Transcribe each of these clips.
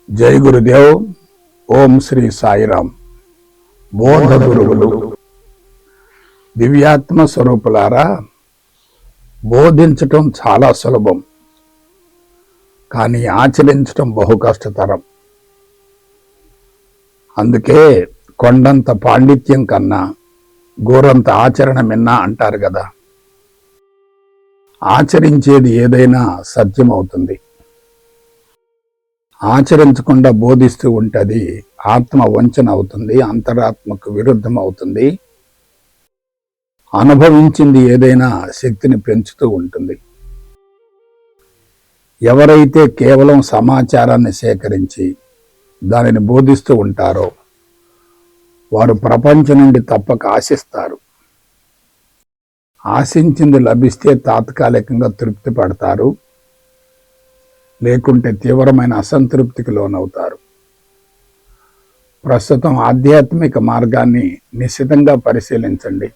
జై గురుదేవ్. ఓం శ్రీ సాయిరాం. బోధ గురువులు, దివ్యాత్మ స్వరూపులారా, బోధించటం చాలా సులభం, కానీ ఆచరించటం బహు కష్టతరం. అందుకే కొండంత పాండిత్యం కన్నా గోరంత ఆచరణ మిన్నా అంటారు కదా. ఆచరించేది ఏదైనా సత్యమవుతుంది. ఆచరించకుండా బోధిస్తూ ఉంటుంది ఆత్మ వంచన అవుతుంది, అంతరాత్మకు విరుద్ధం అవుతుంది. అనుభవించింది ఏదైనా శక్తిని పెంచుతూ ఉంటుంది. ఎవరైతే కేవలం సమాచారాన్ని సేకరించి దానిని బోధిస్తూ ఉంటారో వారు ప్రపంచం నుండి తప్పక ఆశిస్తారు. ఆశించింది లభిస్తే తాత్కాలికంగా తృప్తి పడతారు, లేకుంటే తీవ్రమైన అసంతృప్తికి లోనవుతారు. ప్రస్తుతం ఆధ్యాత్మిక మార్గాన్ని నిశితంగా పరిశీలించండి.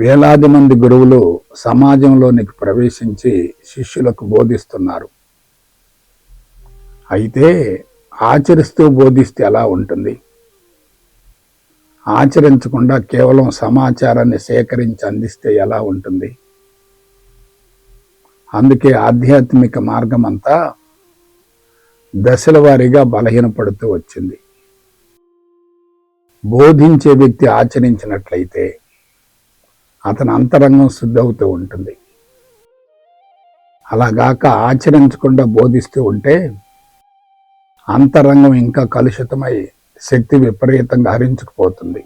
వేలాది మంది గురువులు సమాజంలోనికి ప్రవేశించి శిష్యులకు బోధిస్తున్నారు. అయితే ఆచరిస్తూ బోధిస్తే ఎలా ఉంటుంది? ఆచరించకుండా కేవలం సమాచారాన్ని సేకరించి అందిస్తే ఎలా ఉంటుంది? అందుకే ఆధ్యాత్మిక మార్గం అంతా దశల వారీగా బలహీనపడుతూ వచ్చింది. బోధించే వ్యక్తి ఆచరించినట్లయితే అతని అంతరంగం శుద్ధవుతూ ఉంటుంది. అలాగాక ఆచరించకుండా బోధిస్తూ ఉంటే అంతరంగం ఇంకా కలుషితమై శక్తి విపరీతంగా హరించుకుపోతుంది.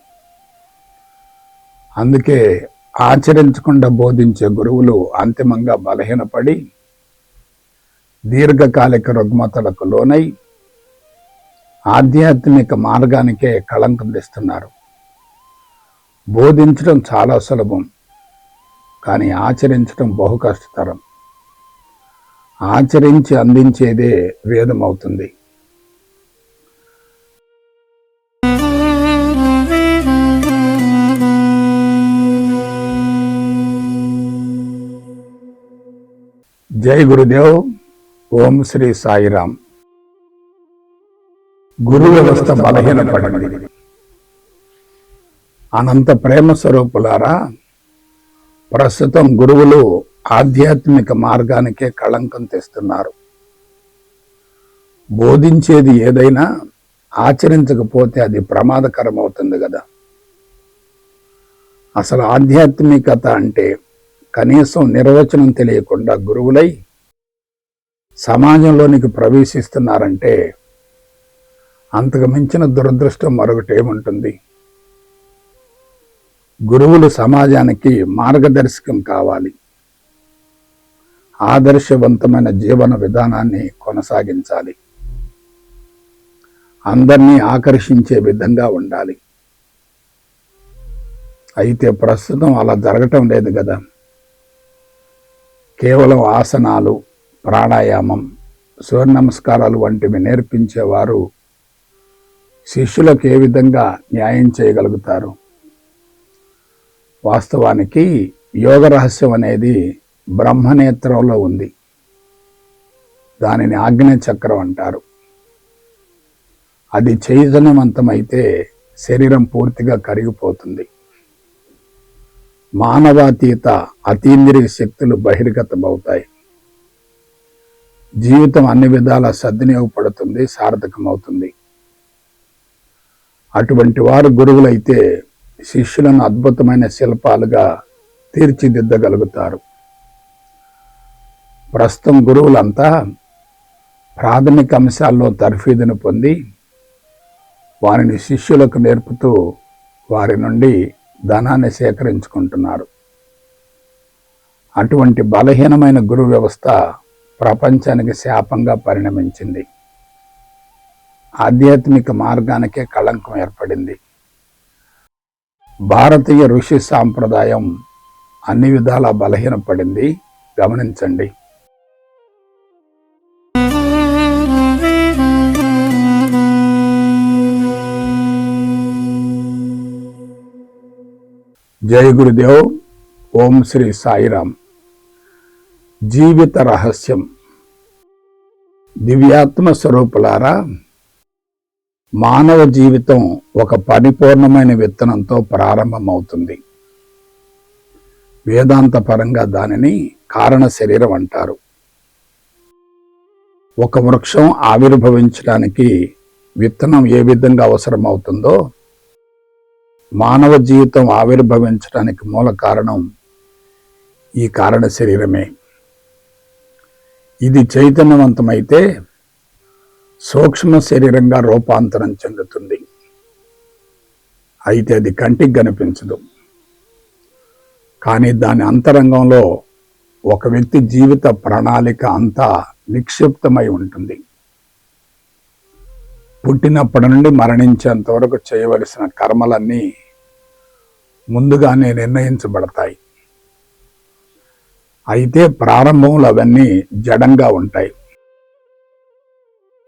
అందుకే ఆచరించకుండా బోధించే గురువులు అంతిమంగా బలహీనపడి దీర్ఘకాలిక రుగ్మతలకు లోనై ఆధ్యాత్మిక మార్గానికే కళంకం తెస్తున్నారు. బోధించడం చాలా సులభం, కానీ ఆచరించడం బహు కష్టతరం. ఆచరించి అందించేదే వేదం అవుతుంది. జై గురుదేవ్. ఓం శ్రీ సాయిరాం. గురు వ్యవస్థ బలహీనపడింది. అనంత ప్రేమ స్వరూపులారా, ప్రస్తుతం గురువులు ఆధ్యాత్మిక మార్గానికే కళంకం తెస్తున్నారు. బోధించేది ఏదైనా ఆచరించకపోతే అది ప్రమాదకరం అవుతుంది కదా. అసలు ఆధ్యాత్మికత అంటే కనీసం నిర్వచనం తెలియకుండా గురువులై సమాజంలోనికి ప్రవేశిస్తున్నారంటే అంతకు మించిన దురదృష్టం మరొకటి ఏముంటుంది? గురువులు సమాజానికి మార్గదర్శకం కావాలి. ఆదర్శవంతమైన జీవన విధానాన్ని కొనసాగించాలి. అందరినీ ఆకర్షించే విధంగా ఉండాలి. అయితే ప్రస్తుతం అలా జరగటం లేదు కదా. కేవలం ఆసనాలు, ప్రాణాయామం, సూర్య నమస్కారాలు వంటివి నేర్పించేవారు శిష్యులకు ఏ విధంగా న్యాయం చేయగలుగుతారు? వాస్తవానికి యోగ రహస్యం అనేది బ్రహ్మనేత్రంలో ఉంది. దానిని ఆగ్నేయ చక్రం అంటారు. అది చైతన్యవంతమైతే శరీరం పూర్తిగా కరిగిపోతుంది. మానవాతీత అతీంద్రియ శక్తులు బహిర్గతమవుతాయి. జీవితం అన్ని విధాల సద్వినియోగపడుతుంది, సార్థకమవుతుంది. అటువంటి వారు గురువులైతే శిష్యులను అద్భుతమైన శిల్పాలుగా తీర్చిదిద్దగలుగుతారు. ప్రస్తుతం గురువులంతా ప్రాథమిక అంశాల్లో తర్ఫీదును పొంది వారిని శిష్యులకు నేర్పుతూ వారి నుండి ధనాన్ని సేకరించుకుంటున్నారు. అటువంటి బలహీనమైన గురు వ్యవస్థ ప్రపంచానికి శాపంగా పరిణమించింది. ఆధ్యాత్మిక మార్గానికే కళంకం ఏర్పడింది. భారతీయ ఋషి సాంప్రదాయం అన్ని విధాలా బలహీనపడింది. గమనించండి. జై గురుదేవ్. ఓం శ్రీ సాయిరాం. జీవిత రహస్యం. దివ్యాత్మ స్వరూపులారా, మానవ జీవితం ఒక పరిపూర్ణమైన విత్తనంతో ప్రారంభమవుతుంది. వేదాంత పరంగా దానిని కారణ శరీరం అంటారు. ఒక వృక్షం ఆవిర్భవించడానికి విత్తనం ఏ విధంగా అవసరమవుతుందో, మానవ జీవితం ఆవిర్భవించడానికి మూల కారణం ఈ కారణ శరీరమే. ఇది చైతన్యవంతమైతే సూక్ష్మ శరీరంగా రూపాంతరం చెందుతుంది. అయితే అది కంటికి కనిపించదు. కానీ దాని అంతరంగంలో ఒక వ్యక్తి జీవిత ప్రణాళిక అంతా నిక్షిప్తమై ఉంటుంది. పుట్టినప్పటి నుండి మరణించేంత వరకు చేయవలసిన కర్మలన్నీ ముందుగానే నిర్ణయించబడతాయి. అయితే ప్రారంభంలో అవన్నీ జడంగా ఉంటాయి.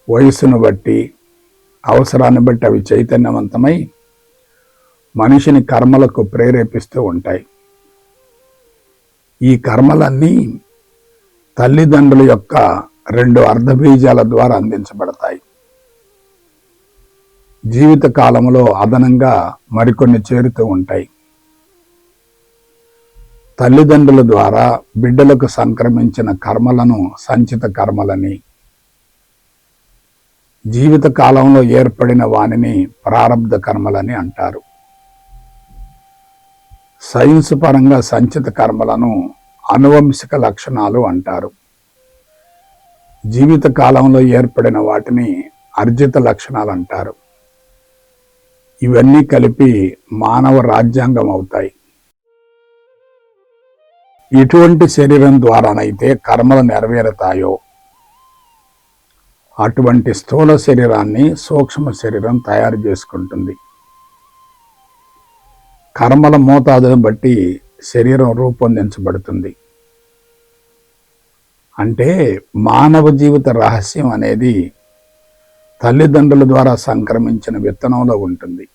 వయస్సును బట్టి, అవసరాన్ని బట్టి అవి చైతన్యవంతమై మనిషిని కర్మలకు ప్రేరేపిస్తూ ఉంటాయి. ఈ కర్మలన్నీ తల్లిదండ్రుల యొక్క 2 అర్ధబీజాల ద్వారా అందించబడతాయి. జీవిత కాలంలో అదనంగా మరికొన్ని చేరుతూ ఉంటాయి. తల్లిదండ్రుల ద్వారా బిడ్డలకు సంక్రమించిన కర్మలను సంచిత కర్మలని, జీవిత కాలంలో ఏర్పడిన వానిని ప్రారబ్ధ కర్మలని అంటారు. సైన్స్ పరంగా సంచిత కర్మలను అనువంశిక లక్షణాలు అంటారు. జీవిత కాలంలో ఏర్పడిన వాటిని అర్జిత లక్షణాలు అంటారు. ఇవన్నీ కలిపి మానవ రాజ్యాంగం అవుతాయి. ఎటువంటి శరీరం ద్వారానైతే కర్మలు నెరవేరుతాయో అటువంటి స్థూల శరీరాన్ని సూక్ష్మ శరీరం తయారు చేసుకుంటుంది. కర్మల మోతాదును బట్టి శరీరం రూపొందించబడుతుంది. అంటే మానవ జీవిత రహస్యం అనేది తల్లిదండ్రుల ద్వారా సంక్రమించిన విత్తనంలో ఉంటుంది.